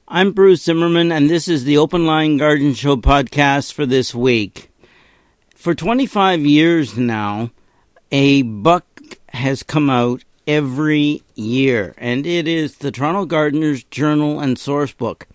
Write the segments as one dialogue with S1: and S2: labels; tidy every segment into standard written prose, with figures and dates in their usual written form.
S1: I'm Bruce Zimmerman, and this is the Open Line Garden Show podcast for this week. For 25 years now, a book has come out every year, and it is the Toronto Gardener's Journal and Source Book.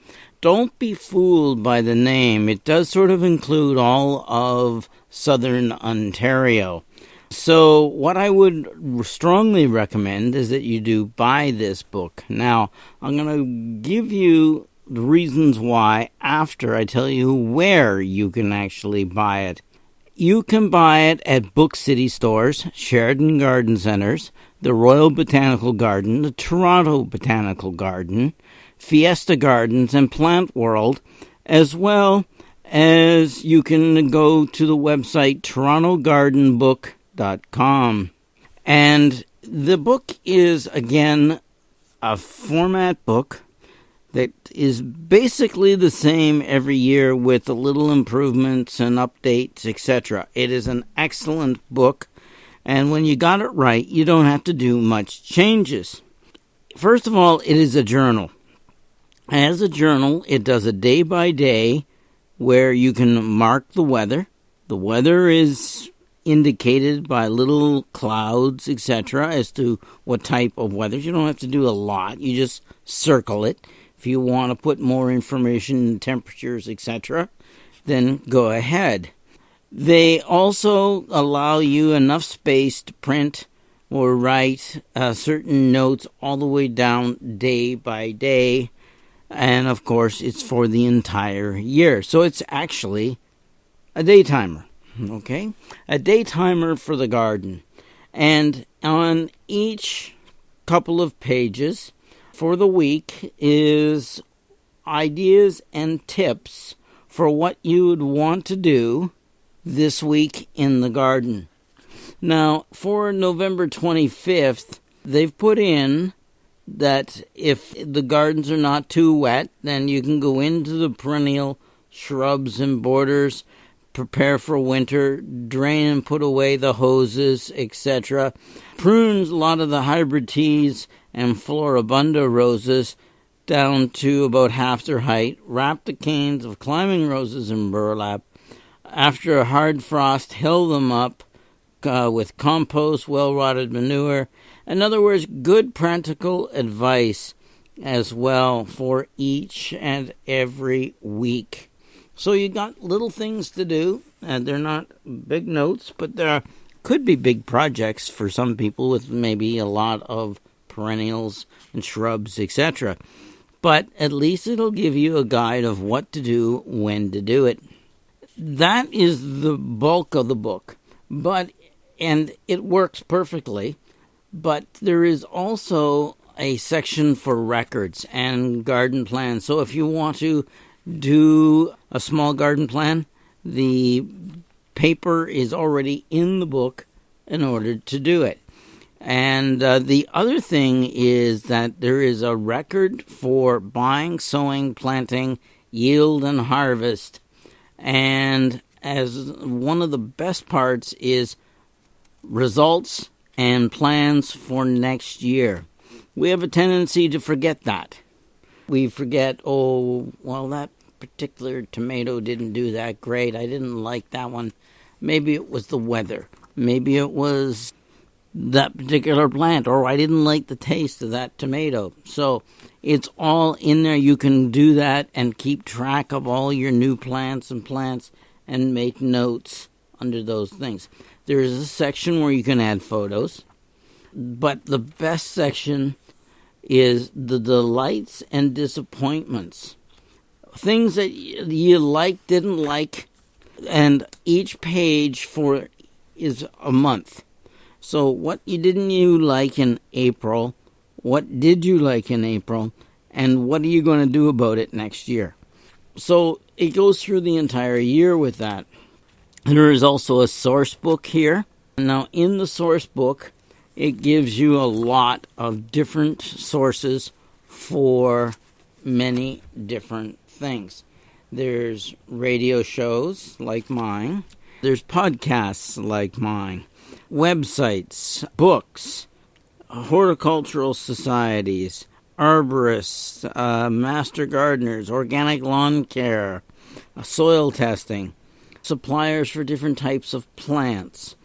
S1: Don't be fooled by the name. It does sort of include all of Southern Ontario. So what I would strongly recommend is that you do buy this book. Now, I'm going to give you the reasons why after I tell you where you can actually buy it. You can buy it at Book City stores, Sheridan Garden Centers, the Royal Botanical Garden, the Toronto Botanical Garden, Fiesta Gardens, and Plant World, as well as you can go to the website torontogardenbook.com. And the book is, again, a format book that is basically the same every year with the little improvements and updates, etc. It is an excellent book, and when you got it right, you don't have to do much changes. First of all, it is a journal. As a journal, it does a day-by-day where you can mark the weather. The weather is indicated by little clouds, etc., as to what type of weather. You don't have to do a lot. You just circle it. If you want to put more information, temperatures, etc., then go ahead. They also allow you enough space to print or write certain notes all the way down day by day. And, of course, it's for the entire year. So it's actually a day timer, okay? A day timer for the garden. And on each couple of pages for the week is ideas and tips for what you would want to do this week in the garden. Now, for November 25th, they've put in that if the gardens are not too wet, then you can go into the perennial shrubs and borders, prepare for winter, drain and put away the hoses, etc. Prunes a lot of the hybrid teas and floribunda roses down to about half their height. Wrap the canes of climbing roses in burlap. After a hard frost, hill them up with compost, well-rotted manure. In other words, good practical advice as well for each and every week. So you got little things to do, and they're not big notes, but there could be big projects for some people with maybe a lot of perennials and shrubs, etc. But at least it'll give you a guide of what to do, when to do it. That is the bulk of the book, and it works perfectly. But there is also a section for records and garden plans. So if you want to do a small garden plan, the paper is already in the book in order to do it. And the other thing is that there is a record for buying, sowing, planting, yield, and harvest. And as one of the best parts is results and plans for next year. We have a tendency to forget that. We forget, that particular tomato didn't do that great. I didn't like that one. Maybe it was the weather. Maybe it was that particular plant, or I didn't like the taste of that tomato. So it's all in there. You can do that and keep track of all your new plants and make notes under those things. There is a section where you can add photos, but the best section is the delights and disappointments. Things that you like, didn't like, and each page is a month. So what didn't you like in April, what did you like in April, and what are you going to do about it next year? So it goes through the entire year with that. There is also a source book here. Now, in the source book, it gives you a lot of different sources for many different things. There's radio shows like mine. There's podcasts like mine. Websites, books, horticultural societies, arborists, master gardeners, organic lawn care, soil testing, suppliers for different types of plants,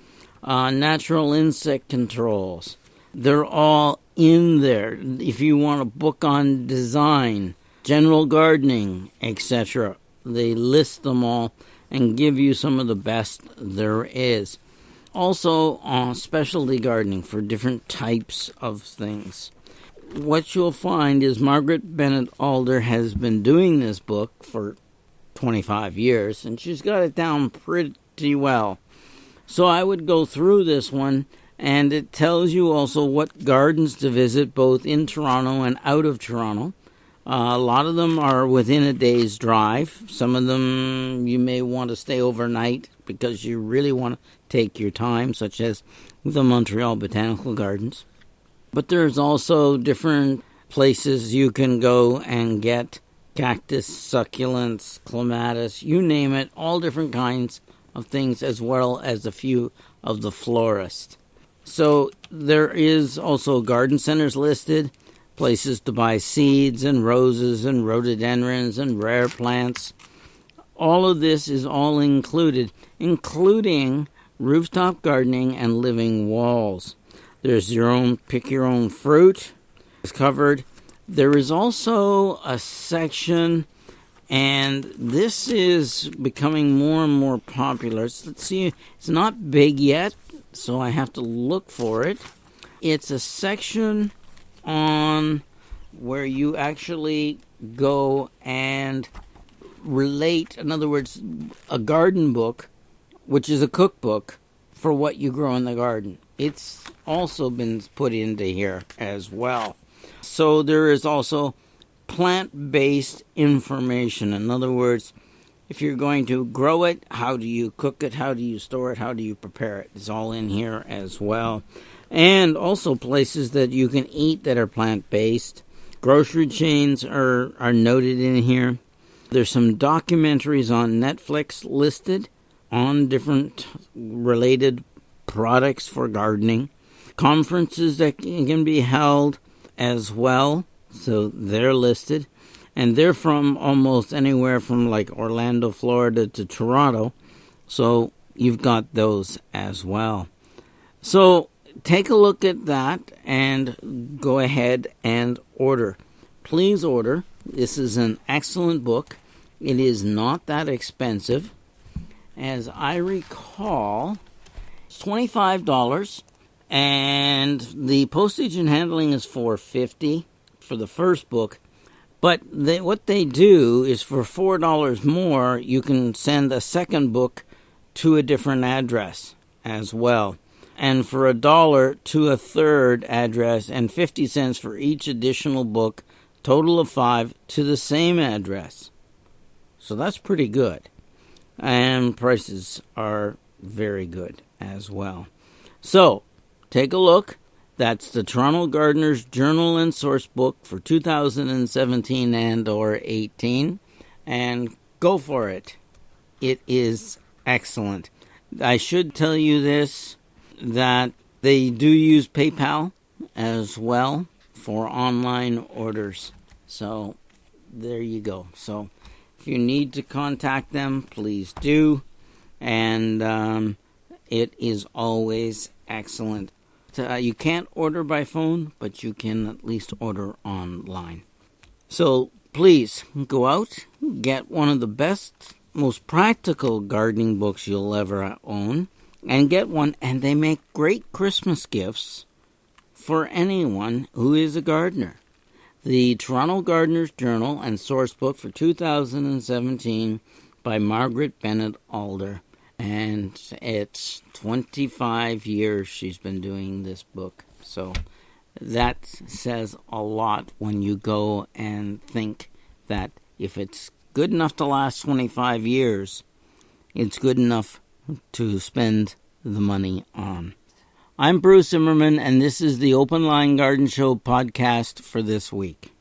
S1: natural insect controls. They're all in there. If you want a book on design, general gardening, etc., they list them all and give you some of the best there is. Also, specialty gardening for different types of things. What you'll find is Margaret Bennett Alder has been doing this book for 25 years, and she's got it down pretty well. So I would go through this one, and it tells you also what gardens to visit, both in Toronto and out of Toronto. A lot of them are within a day's drive. Some of them you may want to stay overnight because you really want to take your time, such as the Montreal Botanical Gardens. But there's also different places you can go and get cactus, succulents, clematis, you name it, all different kinds of things, as well as a few of the florists. So there is also garden centers listed, places to buy seeds and roses and rhododendrons and rare plants. All of this is all included, including rooftop gardening and living walls. There's pick your own fruit. It's covered. There is also a section, and this is becoming more and more popular. Let's see, it's not big yet, so I have to look for it. It's a section on where you actually go and relate, in other words, a garden book, which is a cookbook for what you grow in the garden. It's also been put into here as well. So there is also plant-based information. In other words, if you're going to grow it, how do you cook it, how do you store it, how do you prepare it? It's all in here as well. And also places that you can eat that are plant-based. Grocery chains are noted in here. There's some documentaries on Netflix listed on different related products for gardening. Conferences that can be held as well, so they're listed. And they're from almost anywhere from like Orlando, Florida to Toronto. So you've got those as well. So take a look at that and go ahead and order. Please order. This is an excellent book. It is not that expensive. As I recall, it's $25, and the postage and handling is $4.50 for the first book. But what they do is for $4 more, you can send a second book to a different address as well. And for $1 to a third address, and 50 cents for each additional book, total of 5 to the same address. So that's pretty good. And prices are very good as well. So take a look. That's the Toronto Gardener's Journal and Source Book for 2017 and or 18. And go for it. It is excellent. I should tell you this, that they do use PayPal as well for online orders. So there you go. So if you need to contact them, please do. And it is always excellent. You can't order by phone, but you can at least order online. So please go out, get one of the best, most practical gardening books you'll ever own, and get one. And they make great Christmas gifts for anyone who is a gardener. The Toronto Gardener's Journal and Source Book for 2017 by Margaret Bennett Alder. And it's 25 years she's been doing this book. So that says a lot when you go and think that if it's good enough to last 25 years, it's good enough to spend the money on. I'm Bruce Zimmerman, and this is the Open Line Garden Show podcast for this week.